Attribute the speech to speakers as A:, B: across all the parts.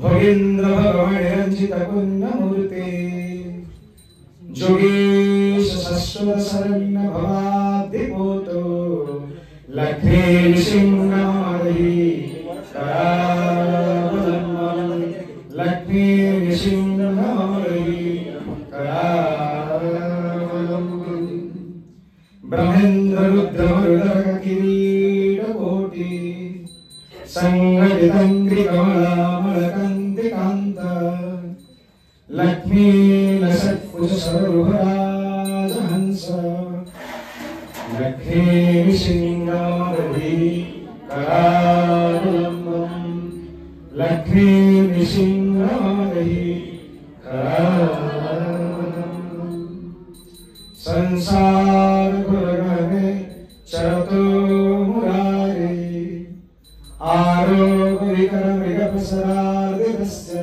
A: भोगेन्द्र भगवान रंजित पुण्यमूर्ते जोगेश शाश्वत शरण्य भवाब्धिपोतो लक्ष्मी नृसिंहमहि करावलम्बम् लक्ष्मी नृसिंहमहि करावलम्बम् ब्रह्मेन्द्र रुद्र मरुदक किरीटकोटि संगठितंग्रिकमलामलकंदिकांत लक्ष्मी लसत्कुश सर्वराजहंस लक्ष्मी नृसिंहमहि करावलम्बम् लक्ष्मी नृसिंहमहि करावलम्बम् संसार गुरगणे चरतो मुरारे आरोग्यविकरमृगप्रसरादितस्य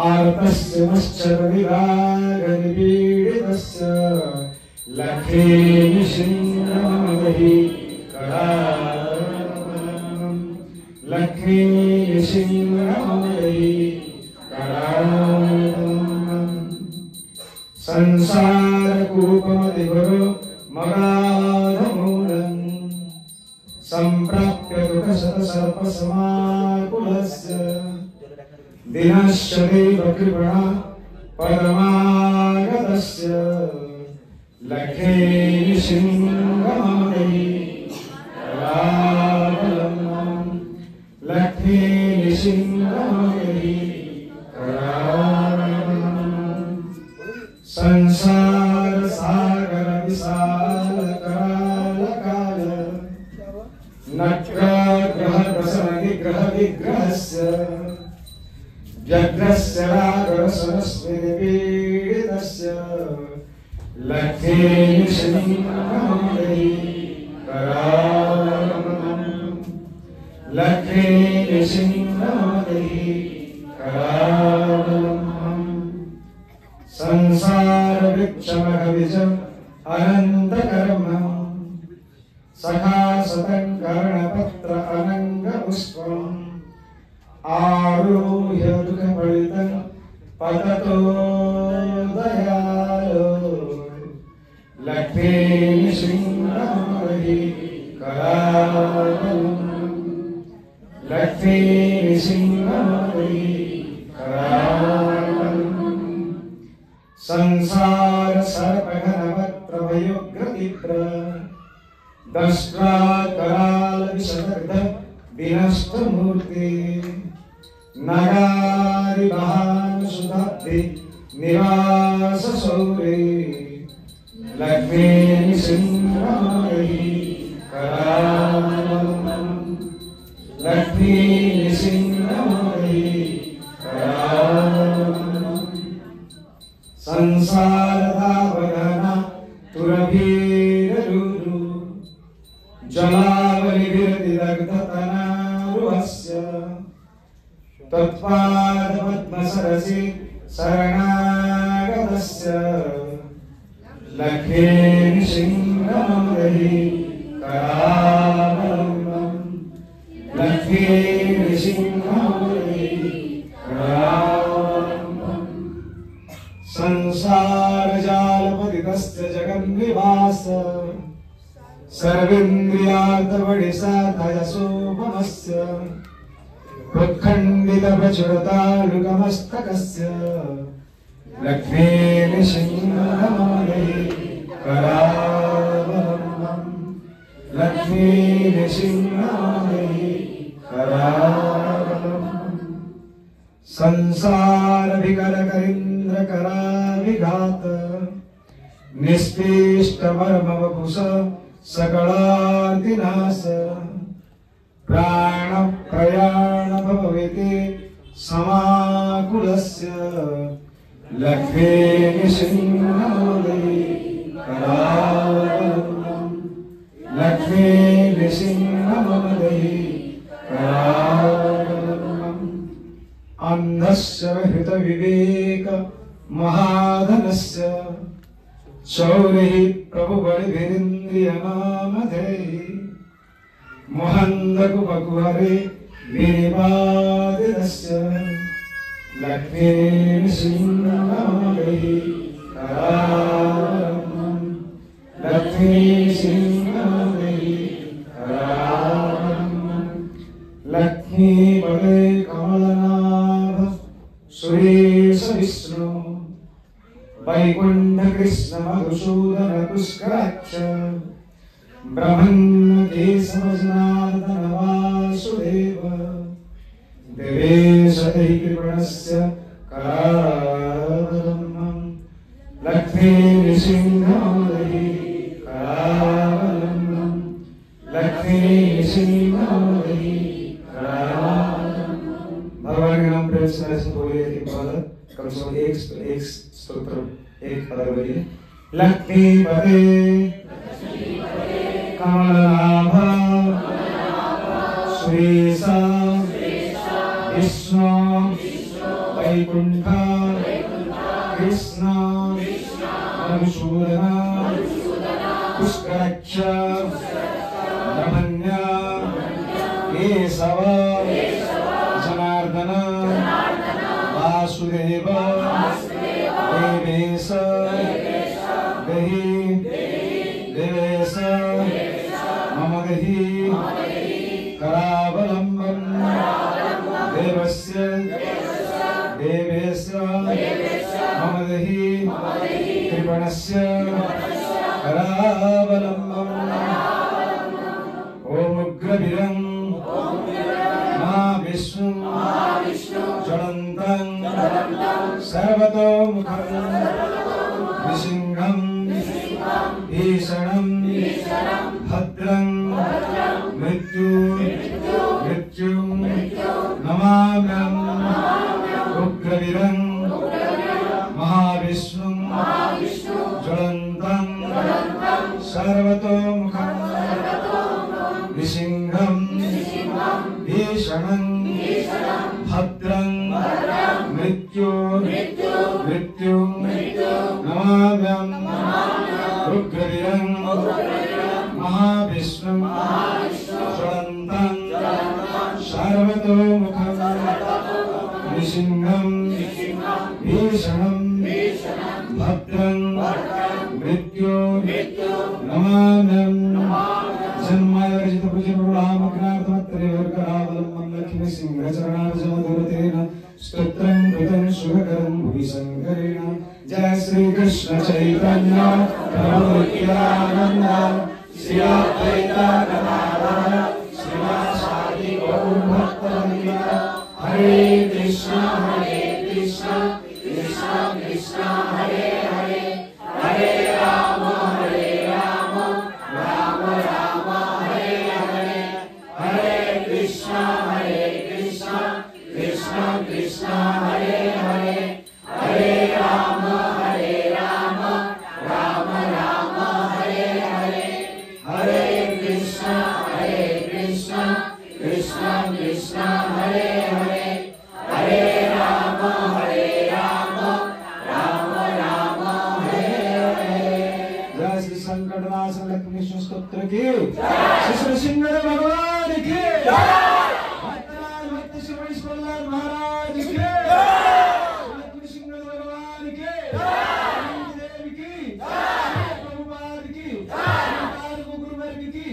A: आर्तस्य मश्चरविरागनिपीडितस्य लक्ष्मी नृसिंहमहि करावलम्बम् लक्ष्मी नृसिंहमहि करावलम्बम् संसारकूपमतिगुरु मगाधमूलम् सम्प्राप्य दुःखशतसर्पसमाकुलस्य दिनश्च देवकृपणा परमागतस्य लक्ष्मी नृसिंहमहि करावलम्बम् लक्ष्मी नृसिंहमहि करावलम्बम् संसार सागर विशाल काल नटग्रह प्रसन्न निग्रह विग्रहस्य व्यग्रस्य रागरसरस्मिनिपीडितस्य लक्ष्मी नृसिंहमहि करावलम्बम् लक्ष्मी नृसिंहमहि करावलम्बम् संसार वृक्षमघविजम् अनन्तकर्म सखा सतङ्कर्णपत्र अनङ्गपुष्पम् आरुह्य दुःखपीडितं पततो दयालो लक्ष्मी नृसिंहमहि करावलम्बम् लक्ष्मी नृसिंहमहि करावलम्बम् संसार सर्पघनवक्त्रभयोग्रतीव्र दष्ट्रा कराल विशदग्ध विनष्टमूर्ति नगारि महानुसुधाब्धि निवास शौरे लक्ष्मी नृसिंहमहि करावलम्बम् लक्ष्मी नृसिंहमहि करावलम्बम् संसारधावना तुरभीररुरु जलावलिभिर्दिदग्धतनारुहस्य तत्पादपद्मसरसि शरणागतस्य लक्ष्मी नृसिंहमहि करावलम्बम् लक्ष्मी नृसिंहमहि करावलम्बम् संसारजालपतितस्य जगन्निवास सर्वेन्द्रियार्थवडिसाधयसोपमस्य उत्खण्डितप्रचुरतालुकमस्तकस्य लक्ष्मी नृसिंहमहि करावलम्बम् लक्ष्मी नृसिंहमहि करावलम्बम् संसारविकरकरीन्द्रकराविघात निष्पीष्टमर्मवपुष सकलातिनाश प्राण प्रयाण भवति समाकुलस्य लक्ष्मी नृसिंहमहि करावलम्बम् लक्ष्मी नृसिंहमहि करावलम्बम् अन्धस्य हृतविवेक महाधनस्य शौरिः प्रभुबलिभिरिन्द्रियनामधेयः मोहन्दकुपकुहरे वीरिपादितस्य लक्ष्मी सिंहावली करावलम्बम् लक्ष्मी सिंहावली करावलम्बम् लक्ष्मीपदे कमलनाभ सुरेश विष्णु वैकुण्ठ कृष्ण मधुसूदन पुष्कराक्ष ब्रह्मण्य केशव जनार्दन वासुदेव देवेश देहि कृपणस्य करावलम्बम् लक्ष्मी सिंहावली करावलम्बम् लक्ष्मी सिंहावली करावलम्बम्। भगवान के नाम प्रेम से बोलिए एक पद कम से कम एक स्तोत्र एक पद बोलिए। लक्ष्मी पदे कमलनाभ सुरेश विष्णु वैकुण्ठ कृष्ण मधुसूदन पुष्कराक्ष ब्रह्मण्य केशव जनार्दन वासुदेव देवेश देहि देवेश मम देहि करावलम्बम् देवस्य देवेश मम देहि कृपणस्य करावलम्बम्। ओम उग्रवीरं महाविष्णुं ज्वलन्तं सर्वतोमुखं नृसिंहं भीषणं भद्रं मृत्युं नमाम्यहम्। उग्रवीरं महाविष्णुं ज्वलन्तं सर्वतोमुखं नृसिंहं भीषणं भद्रं मृत्युं नमाम्यहम्। उग्रवीरं महाविष्णुं ज्वलन्तं सर्वतोमुखं नृसिंहं भीषणं भद्रं मृत्युं नमाम्यहम्। जन्मायवर्जित भुजमुरामग्नार्थमत्तरेवर्करावलम्बं लक्ष्मी सिंहचरणार्जुनदुरतेन स्तोत्रं कृतं शुभकरं भुवि शङ्करेण। जय श्री कृष्ण चैतन्य प्रभु नित्यानन्द श्री अद्वैत गदाधर श्रीवासादि गौर भक्तवृन्द। हरे कृष्ण कृष्ण कृष्ण हरे हरे हरे राम राम राम हरे हरे हरे कृष्ण कृष्ण कृष्ण हरे हरे हरे राम राम राम हरे हरे हरे कृष्ण कृष्ण कृष्ण हरे हरे हरे राम राम हरे हरे। जय श्री संकटनाशन लक्ष्मी विष्णु स्तोत्र की श्री नृसिंह भगवान की भक्तराज भक्त शिवेश्वर महाराज की लक्ष्मी सिंह भगवान की देवी की प्रभुपाद की गुरुवर्ग की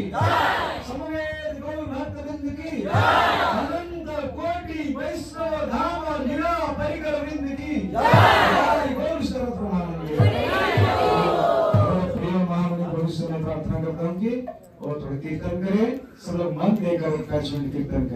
A: समवेत गौर भक्तवृंद की अनंत कोटि वैष्णव धाम लीला परिकर वृंद की गौर सर्वप्रमाण प्रिय महामणि भविष्य में प्रार्थना करता हूँ कि और थोड़ा कीर्तन करें। सब लोग मन देकर कीर्तन करें।